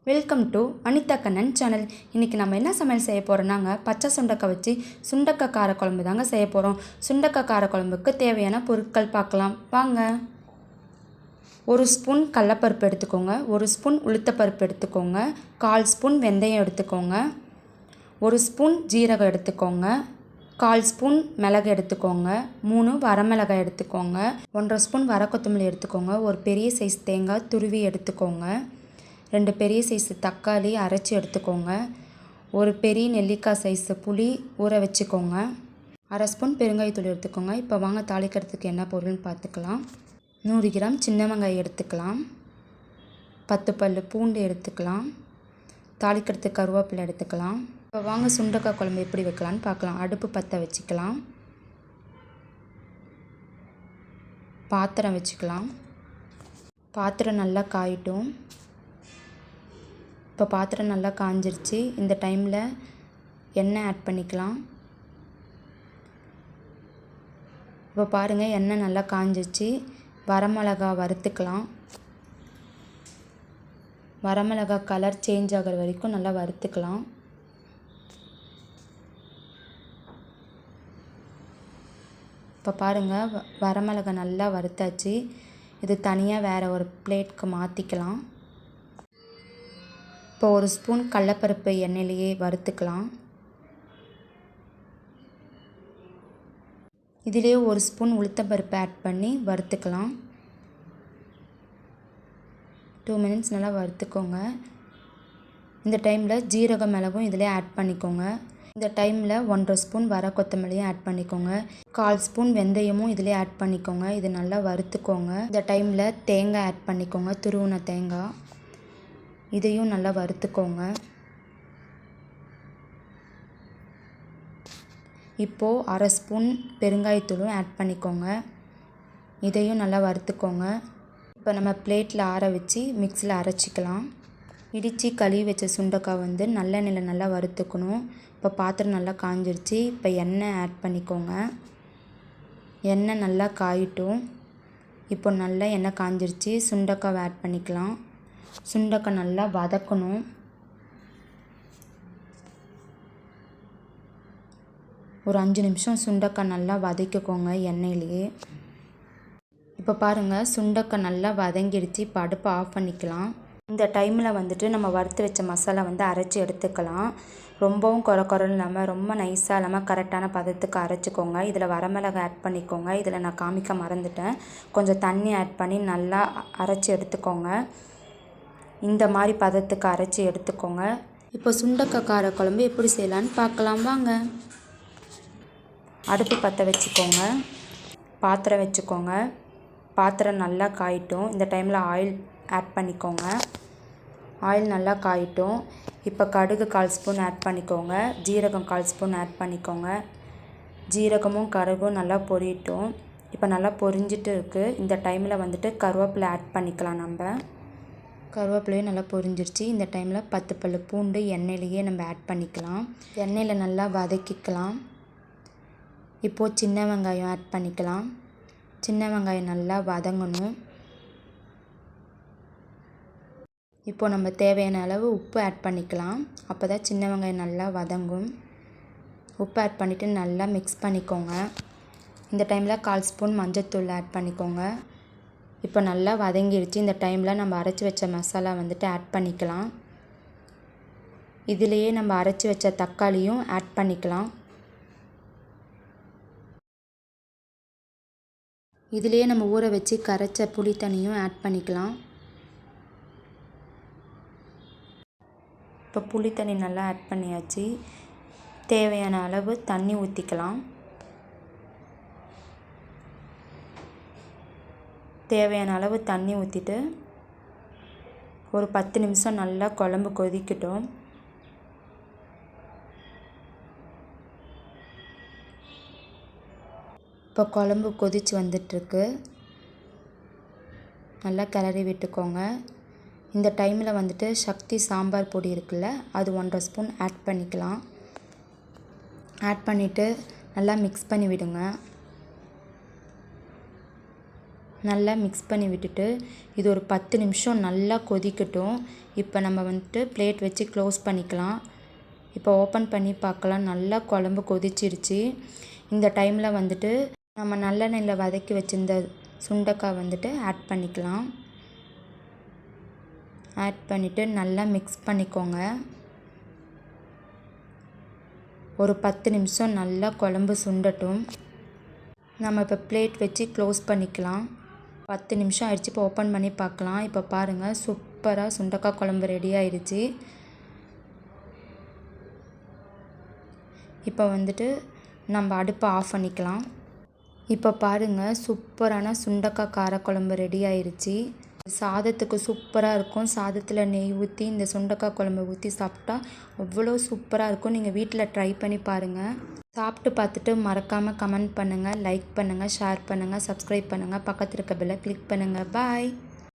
Welcome to Anitha Kannan channel. இன்றைக்கி நம்ம என்ன சமையல் செய்ய போகிறோம்னாங்க, பச்சை சுண்டக்காய் வச்சு சுண்டக்காய் காரக்குழம்பு தாங்க செய்ய போகிறோம். சுண்டக்காய் காரக்குழம்புக்கு தேவையான பொருட்கள் பார்க்கலாம் வாங்க. 1 ஸ்பூன் கடலப்பருப்பு எடுத்துக்கோங்க, 1 ஸ்பூன் உளுத்தப்பருப்பு எடுத்துக்கோங்க, 1/4 ஸ்பூன் வெந்தயம் எடுத்துக்கோங்க, 1 ஸ்பூன் ஜீரகம் எடுத்துக்கோங்க, 1/4 ஸ்பூன் மிளகு எடுத்துக்கோங்க, 3 வரமிளகாய் எடுத்துக்கோங்க, 1/2 ஸ்பூன் வர கொத்தமல்லி எடுத்துக்கோங்க, ஒரு பெரிய சைஸ் தேங்காய் துருவி எடுத்துக்கோங்க, 2 பெரிய சைஸ் தக்காளி அரைச்சி எடுத்துக்கோங்க, ஒரு பெரிய நெல்லிக்காய் சைஸ் புளி ஊற வச்சுக்கோங்க, 1/2 ஸ்பூன் பெருங்காயத்தூள் எடுத்துக்கோங்க. இப்போ வாங்க தாளிக்கிறதுக்கு என்ன பொருள்னு பார்த்துக்கலாம். 100 கிராம் சின்ன வெங்காயம் எடுத்துக்கலாம், 10 பல் பூண்டு எடுத்துக்கலாம், தாளிக்கிறதுக்கு கருவேப்பிலை எடுத்துக்கலாம். இப்போ வாங்க சுண்டக்காய் குழம்பு எப்படி வைக்கலான்னு பார்க்கலாம். அடுப்பு பற்ற வச்சுக்கலாம், பாத்திரம் வச்சுக்கலாம். பாத்திரம் நல்லா காயட்டும். இப்போ பாத்திரம் நல்லா காஞ்சிருச்சு. இந்த டைமில் எண்ணெய் ஆட் பண்ணிக்கலாம். இப்போ பாருங்கள், எண்ணெய் நல்லா காஞ்சிருச்சு. வரமிளகா வறுத்துக்கலாம். வரமிளகா கலர் சேஞ்ச் ஆகிற வரைக்கும் நல்லா வறுத்துக்கலாம். இப்போ பாருங்கள், வரமிளகா நல்லா வறுத்தாச்சு. இது தனியாக வேறு ஒரு பிளேட்க்கு மாற்றிக்கலாம். இப்போ 1 ஸ்பூன் கடலப்பருப்பு எண்ணெயிலேயே வறுத்துக்கலாம். இதிலே 1 ஸ்பூன் உளுத்தம்பருப்பு ஆட் பண்ணி வறுத்துக்கலாம். 2 மினிட்ஸ் நல்லா வறுத்துக்கோங்க. இந்த டைமில் ஜீரகம் மிளகும் இதிலே ஆட் பண்ணிக்கோங்க. இந்த டைமில் 1/2 ஸ்பூன் வர கொத்தமல்லியும் ஆட் பண்ணிக்கோங்க. 1/4 ஸ்பூன் வெந்தயமும் இதிலே ஆட் பண்ணிக்கோங்க. இது நல்லா வறுத்துக்கோங்க. இந்த டைமில் தேங்காய் ஆட் பண்ணிக்கோங்க, துருவின தேங்காய். இதையும் நல்லா வறுத்துக்கோங்க. இப்போது 1/2 ஸ்பூன் பெருங்காயத்தூளும் ஆட் பண்ணிக்கோங்க. இதையும் நல்லா வறுத்துக்கோங்க. இப்போ நம்ம பிளேட்டில் ஆற வச்சு மிக்ஸியில் அரைச்சிக்கலாம். இடித்து கழுவி வச்ச சுண்டக்காய் நல்லெண்ணெயில் நல்லா வறுத்துக்கணும். இப்போ பாத்திரம் நல்லா காஞ்சிருச்சு. இப்போ எண்ணெய் ஆட் பண்ணிக்கோங்க. எண்ணெய் நல்லா காயட்டும். இப்போ நல்லா எண்ணெய் காஞ்சிருச்சு. சுண்டக்காவை ஆட் பண்ணிக்கலாம். சுண்டக்காய் நல்லா வதக்கணும். ஒரு 5 நிமிஷம் சுண்டக்காய் நல்லா வதக்கிக்கோங்க எண்ணெயிலேயே. இப்போ பாருங்கள், சுண்டக்காய் நல்லா வதங்கிடுச்சு. இப்போ அடுப்பை ஆஃப் பண்ணிக்கலாம். இந்த டைமில் நம்ம வறுத்து வச்ச மசாலா அரைச்சி எடுத்துக்கலாம். ரொம்பவும் குறன்னு இல்லாமல் ரொம்ப நைஸாக இல்லாமல் கரெக்டான பதத்துக்கு அரைச்சிக்கோங்க. இதில் வரமிளகாய் ஆட் பண்ணிக்கோங்க. இதில் நான் காமிக்க மறந்துட்டேன். கொஞ்சம் தண்ணி ஆட் பண்ணி நல்லா அரைச்சி எடுத்துக்கோங்க. இந்த மாதிரி பதத்துக்கு அரைச்சி எடுத்துக்கோங்க. இப்போ சுண்டக்காய் காரக்குழம்பு எப்படி செய்யலான்னு பார்க்கலாம் வாங்க. அடுப்பு பற்ற வச்சுக்கோங்க, பாத்திரம் வச்சுக்கோங்க. பாத்திரம் நல்லா காயட்டும். இந்த டைமில் ஆயில் ஆட் பண்ணிக்கோங்க. ஆயில் நல்லா காயட்டும். இப்போ கடுகு 1/4 ஸ்பூன் ஆட் பண்ணிக்கோங்க, ஜீரகம் 1/4 ஸ்பூன் ஆட் பண்ணிக்கோங்க. ஜீரகமும் கடுகும் நல்லா பொரியட்டும். இப்போ நல்லா பொரிஞ்சிட்டு இருக்குது. இந்த டைமில் கருவேப்பிலை ஆட் பண்ணிக்கலாம். நம்ம கருவேப்பிலையும் நல்லா பொரிஞ்சிருச்சு. இந்த டைமில் 10 பல் பூண்டு எண்ணெயிலேயே நம்ம ஆட் பண்ணிக்கலாம். எண்ணெயில் நல்லா வதக்கிக்கலாம். இப்போது சின்ன வெங்காயம் ஆட் பண்ணிக்கலாம். சின்ன வெங்காயம் நல்லா வதங்கணும். இப்போது நம்ம தேவையான அளவு உப்பு ஆட் பண்ணிக்கலாம். அப்போ தான் சின்ன வெங்காயம் நல்லா வதங்கும். உப்பு ஆட் பண்ணிவிட்டு நல்லா மிக்ஸ் பண்ணிக்கோங்க. இந்த டைமில் 1/4 ஸ்பூன் மஞ்சள்தூள் ஆட் பண்ணிக்கோங்க. இப்போ நல்லா வதங்கிடுச்சு. இந்த டைமில் நம்ம அரைச்சி வச்ச மசாலா ஆட் பண்ணிக்கலாம். இதிலேயே நம்ம அரைச்சி வச்ச தக்காளியும் ஆட் பண்ணிக்கலாம். இதிலேயே நம்ம ஊற வச்சு கரைச்ச புளி தண்ணியும் ஆட் பண்ணிக்கலாம். இப்போ புளி தண்ணி நல்லா ஆட் பண்ணியாச்சு. தேவையான அளவு தண்ணி ஊற்றிக்கலாம். தேவையான அளவு தண்ணி ஊற்றிட்டு ஒரு 10 நிமிஷம் நல்லா குழம்பு கொதிக்கட்டும். இப்போ குழம்பு கொதித்து வந்துட்டுருக்கு. நல்லா கிளறி விட்டுக்கோங்க. இந்த டைமில் சக்தி சாம்பார் பொடி இருக்குல்ல, அது 1/2 ஸ்பூன் ஆட் பண்ணிக்கலாம். ஆட் பண்ணிவிட்டு நல்லா மிக்ஸ் பண்ணி விடுங்க. நல்லா மிக்ஸ் பண்ணி விட்டுட்டு இது ஒரு 10 நிமிஷம் நல்லா கொதிக்கட்டும். இப்போ நம்ம வந்துட்டு பிளேட் வச்சு க்ளோஸ் பண்ணிக்கலாம். இப்போ ஓப்பன் பண்ணி பார்க்கலாம். நல்லா குழம்பு கொதிச்சிருச்சு. இந்த டைமில் வந்துட்டு நம்ம நல்லெண்ணெயில் வதக்கி வச்சிருந்த சுண்டைக்காய் வந்துட்டு ஆட் பண்ணிக்கலாம். ஆட் பண்ணிவிட்டு நல்லா மிக்ஸ் பண்ணிக்கோங்க. ஒரு 10 நிமிஷம் நல்லா குழம்பு சுண்டட்டும். நம்ம இப்போ பிளேட் வச்சு க்ளோஸ் பண்ணிக்கலாம். 10 நிமிஷம் ஆயிடுச்சு. இப்போ ஓப்பன் பண்ணி பார்க்கலாம். இப்போ பாருங்கள், சூப்பராக சுண்டைக்காய் குழம்பு ரெடி ஆயிடுச்சு. இப்போ வந்துட்டு நம்ம அடுப்பை ஆஃப் பண்ணிக்கலாம். இப்போ பாருங்கள், சூப்பரான சுண்டைக்காய் காரக்குழம்பு ரெடி ஆயிடுச்சு. சாதத்துக்கு சூப்பராக இருக்கும். சாதத்தில் நெய் ஊற்றி இந்த சுண்டைக்காய் குழம்பு ஊற்றி சாப்பிட்டா அவ்வளோ சூப்பராக இருக்கும். நீங்கள் வீட்டில் ட்ரை பண்ணி பாருங்கள். சாப்பிட்டு பார்த்துட்டு மறக்காமல் கமெண்ட் பண்ணுங்கள், லைக் பண்ணுங்கள், ஷேர் பண்ணுங்கள், சப்ஸ்கிரைப் பண்ணுங்கள், பக்கத்தில் இருக்க பெல்லை கிளிக் பண்ணுங்கள். பாய்.